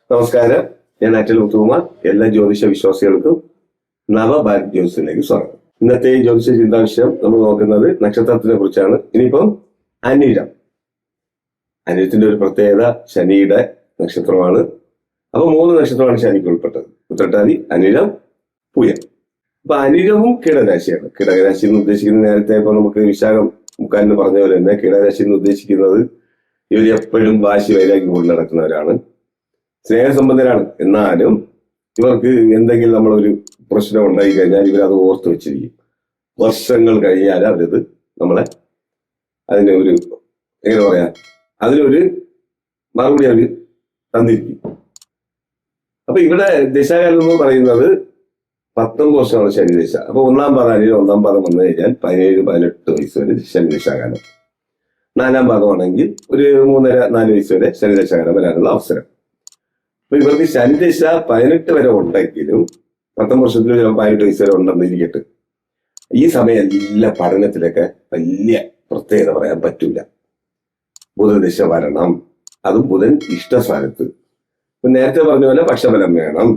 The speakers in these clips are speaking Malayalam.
നമസ്കാരം, ഞാൻ അറ്റൽ മുത്തുകുമാർ. എല്ലാ ജ്യോതിഷ വിശ്വാസികൾക്കും നവഭാരത് ജ്യോതിഷത്തിലേക്ക് സ്വാഗതം. ഇന്നത്തെ ജ്യോതിഷ ചിന്താ വിഷയം നമ്മൾ നോക്കുന്നത് നക്ഷത്രത്തിനെ കുറിച്ചാണ്. ഇനിയിപ്പം അനിഴം. അനിഴത്തിന്റെ ഒരു പ്രത്യേകത ശനിയുടെ നക്ഷത്രമാണ്. അപ്പൊ 3 നക്ഷത്രമാണ് ശനിക്ക് ഉൾപ്പെട്ടത്: ഉത്രട്ടാതി, അനിഴം, പൂയം. അപ്പൊ അനിഴവും കീടരാശിയാണ്. കീടരാശി എന്ന് ഉദ്ദേശിക്കുന്നത് നേരത്തെ ഇപ്പൊ നമുക്ക് വിശാഖം മുക്കാലിന് പറഞ്ഞ പോലെ തന്നെ കീടരാശി എന്ന് ഉദ്ദേശിക്കുന്നത് ഇവർ എപ്പോഴും വാശി വൈരാഗ്യം കൊണ്ട് നടക്കുന്നവരാണ്, സ്നേഹസമ്പന്നരാണ്. എന്നാലും ഇവർക്ക് എന്തെങ്കിലും നമ്മളൊരു പ്രശ്നം ഉണ്ടായി കഴിഞ്ഞാൽ ഇവരത് ഓർത്ത് വെച്ചിരിക്കും. വർഷങ്ങൾ കഴിഞ്ഞാൽ അവരത് നമ്മളെ അതിന്റെ ഒരു എങ്ങനെ പറയാ അതിനൊരു മറുപടി അവർ തന്നിരിക്കും. അപ്പൊ ഇവിടെ ദശാകാലം എന്ന് പറയുന്നത് 19 വർഷമാണ് ശനി ദശ. അപ്പൊ 1-ാം പാദം 1-ാം പാദം വന്നു കഴിഞ്ഞാൽ 17-18 വയസ്സ് വരെ ശനി ദശാകാലം. 4-ാം പാദമാണെങ്കിൽ ഒരു 3.5-4 വയസ്സ് വരെ ശനി ദശാകാലം വരാനുള്ള അവസരം. അപ്പൊ ഇവർക്ക് ശനിദശ 18 വരെ ഉണ്ടെങ്കിലും 19 വർഷത്തിൽ ചിലപ്പോൾ 18 വയസ്സ് വരെ ഉണ്ടെന്നിരിക്കട്ടെ. ഈ സമയം എല്ലാ പഠനത്തിലൊക്കെ വലിയ പ്രത്യേകത പറയാൻ പറ്റൂല. ബുധദശ വരണം, അതും ബുധൻ ഇഷ്ടസ്ഥാനത്ത്. ഇപ്പൊ നേരത്തെ പറഞ്ഞ പോലെ പക്ഷബലം വേണം.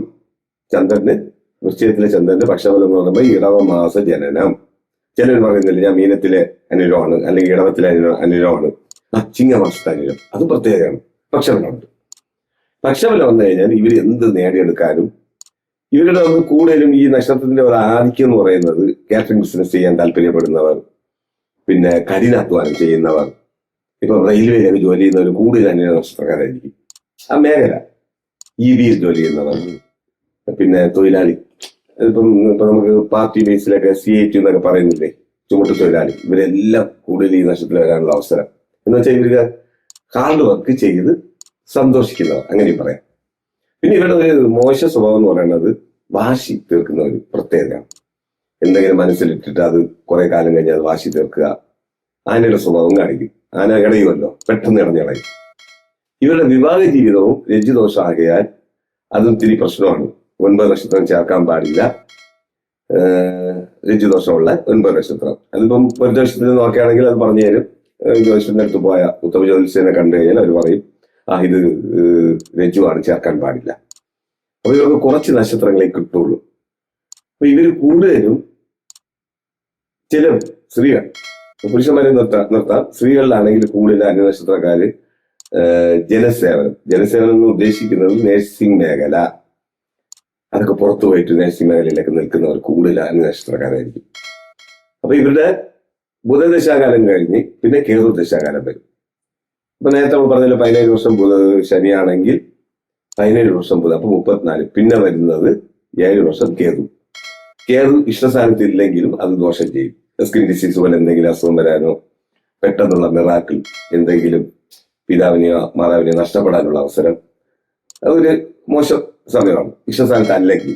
ചന്ദ്രന് വൃശ്ചികത്തിലെ ചന്ദ്രന്റെ പക്ഷബലം എന്ന് പറയുമ്പോൾ ഇടവമാസ ജനനം. ചിലർ പറയുന്നില്ല ഞാൻ മീനത്തിലെ അനിഴമാണ് അല്ലെങ്കിൽ ഇടവത്തിലെ അനിഴമാണ്, ചിങ്ങമാസത്തെ അനിഴം. അത് പ്രത്യേകമാണ്. പക്ഷബലമുണ്ട്. പക്ഷബലം വന്നു കഴിഞ്ഞാൽ ഇവർ എന്ത് നേടിയെടുക്കാനും ഇവരുടെ കൂടുതലും ഈ നക്ഷത്രത്തിന്റെ ഒരു ആധിക്യം എന്ന് പറയുന്നത് കാറ്ററിംഗ് ബിസിനസ് ചെയ്യാൻ താല്പര്യപ്പെടുന്നവർ, പിന്നെ കഠിനാധ്വാനം ചെയ്യുന്നവർ, ഇപ്പൊ റെയിൽവേയിലൊക്കെ ജോലി ചെയ്യുന്നവർ കൂടുതൽ അന്യ നക്ഷത്രക്കാരായിരിക്കും. ആ മേഖല EBയിൽ ജോലി ചെയ്യുന്നവർ, പിന്നെ തൊഴിലാളി, ഇപ്പൊ നമുക്ക് പാർട്ടി ബേസിലൊക്കെ CIT എന്നൊക്കെ പറയുന്നില്ലേ, ചുമട്ട് തൊഴിലാളി, ഇവരെല്ലാം കൂടുതൽ ഈ നക്ഷത്രത്തിൽ വരാനുള്ള അവസരം. എന്ന് വെച്ചാൽ ഇവർക്ക് ഹാർഡ് വർക്ക് ചെയ്ത് സന്തോഷിക്കുന്നവർ, അങ്ങനെയും പറയാം. പിന്നെ ഇവരുടെ ഒരു മോശ സ്വഭാവം എന്ന് പറയുന്നത് വാശി തീർക്കുന്ന ഒരു പ്രത്യേകതയാണ്. എന്തെങ്കിലും മനസ്സിലിട്ടിട്ട് അത് കുറെ കാലം കഴിഞ്ഞ് അത് വാശി തീർക്കുക. ആനയുടെ സ്വഭാവം കാണിക്കും. ആന ഇടയുമല്ലോ, പെട്ടെന്ന് ഇടഞ്ഞളയും. ഇവരുടെ വിവാഹ ജീവിതവും രജ്ജുദോഷം ആകയാൽ അതും തിരി പ്രശ്നമാണ്. 9 നക്ഷത്രം ചേർക്കാൻ പാടില്ല. രജ്ജുദോഷമുള്ള 9 നക്ഷത്രം. അതിപ്പം ഒരു ജ്യോതിഷത്തിൽ നോക്കുകയാണെങ്കിൽ അത് പറഞ്ഞു തരും. ജ്യോതിഷത്തിന്റെ അടുത്ത് പോയ ഉത്തമ ജ്യോതിഷനെ കണ്ടു കഴിഞ്ഞാൽ അവർ പറയും ഇത് രജ്ജുവാണ്, ചേർക്കാൻ പാടില്ല. അപ്പൊ ഇവർക്ക് കുറച്ച് നക്ഷത്രങ്ങളെ കിട്ടുള്ളൂ. അപ്പൊ ഇവര് കൂടുതലും ചില സ്ത്രീകൾ, പുരുഷന്മാരെ നിർത്താം, സ്ത്രീകളിലാണെങ്കിൽ കൂടുതൽ അന്യനക്ഷത്രക്കാര് ജനസേവനം എന്ന് ഉദ്ദേശിക്കുന്നത് നഴ്സിംഗ് മേഖല, അതൊക്കെ പുറത്തു പോയിട്ട് നഴ്സിംഗ് മേഖലയിലൊക്കെ നിൽക്കുന്നവർ കൂടുതൽ അന്യനക്ഷത്രക്കാരായിരിക്കും. അപ്പൊ ഇവരുടെ ബുധദശാകാലം കഴിഞ്ഞ് പിന്നെ കേതു ദശാകാലം വരും. ഇപ്പൊ നേരത്തെ നമ്മൾ പറഞ്ഞല്ലോ 17 വർഷം ശനിയാണെങ്കിൽ 17 വർഷം ബുധൻ, അപ്പൊ 34. പിന്നെ വരുന്നത് 7 വർഷം കേതു. കേതു ഇഷ്ടസ്ഥാനത്ത് ഇല്ലെങ്കിലും അത് ദോഷം ചെയ്യും. സ്കിൻ ഡിസീസ് പോലെ എന്തെങ്കിലും അസുഖം വരാനോ, പെട്ടെന്നുള്ള മിറാക്കിൾ, എന്തെങ്കിലും പിതാവിനെയോ മാതാവിനെയോ നഷ്ടപ്പെടാനുള്ള അവസരം, അതൊരു മോശം സമയമാണ് ഇഷ്ടസ്ഥാനത്ത് അല്ലെങ്കിൽ.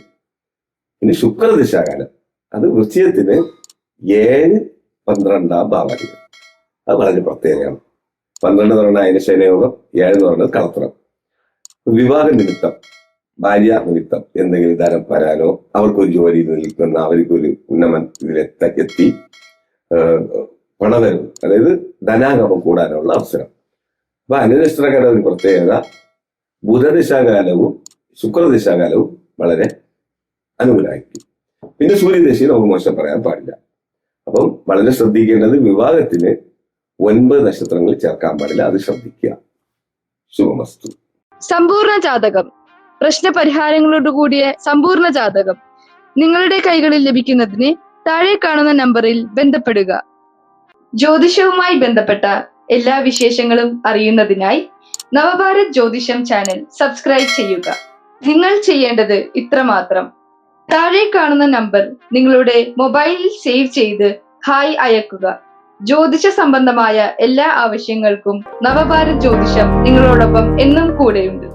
ഇനി ശുക്രദശാകാലം, അത് വൃശ്ചികത്തിന് 7-12 ഭാവാധികം. അത് വളരെ പ്രത്യേകമാണ്. 12 എന്ന് പറയുന്നത് അയനശയനയോഗം, 7 എന്ന് പറയുന്നത് കളത്രം. വിവാഹ നിമിത്തം, ഭാര്യ നിമിത്തം എന്തെങ്കിലും ധനം വരാനോ, അവർക്കൊരു ജോലി നിൽക്കുന്ന, അവർക്കൊരു ഇതിലെത്തി പണവരവ്, അതായത് ധനാഗമം കൂടാനുള്ള അവസരം. അപ്പൊ അന്യനക്ഷത്രക്കാരുടെ ഒരു പ്രത്യേകത ബുധദശാകാലവും ശുക്രദശാകാലവും വളരെ അനുകൂലമായിരിക്കും. പിന്നെ സൂര്യദശയും നമുക്ക് മോശം പറയാൻ പാടില്ല. അപ്പം വളരെ ശ്രദ്ധിക്കേണ്ടത് വിവാഹത്തിന് 9 നക്ഷത്രങ്ങൾ ചേർക്കാൻ പാടില്ല, അത് ശ്രദ്ധിക്കുക. ശുഭമസ്തു. സമ്പൂർണ്ണ ജാതകം, പ്രശ്നപരിഹാരങ്ങളോട് കൂടിയ സമ്പൂർണ്ണ ജാതകം നിങ്ങളുടെ കൈകളിൽ ലഭിക്കുന്നതിന് താഴെ കാണുന്ന നമ്പറിൽ ബന്ധപ്പെടുക. ജ്യോതിഷവുമായി ബന്ധപ്പെട്ട എല്ലാ വിശേഷങ്ങളും അറിയുന്നതിനായി നവഭാരത് ജ്യോതിഷം ചാനൽ സബ്സ്ക്രൈബ് ചെയ്യുക. നിങ്ങൾ ചെയ്യേണ്ടത് ഇത്രമാത്രം: താഴെ കാണുന്ന നമ്പർ നിങ്ങളുടെ മൊബൈലിൽ സേവ് ചെയ്ത് ഹായ് അയക്കുക. ജ്യോതിഷ സംബന്ധമായ എല്ലാ ആവശ്യങ്ങൾക്കും നവഭാരത് ജ്യോതിഷം നിങ്ങളോടൊപ്പം എന്നും കൂടെയുണ്ട്.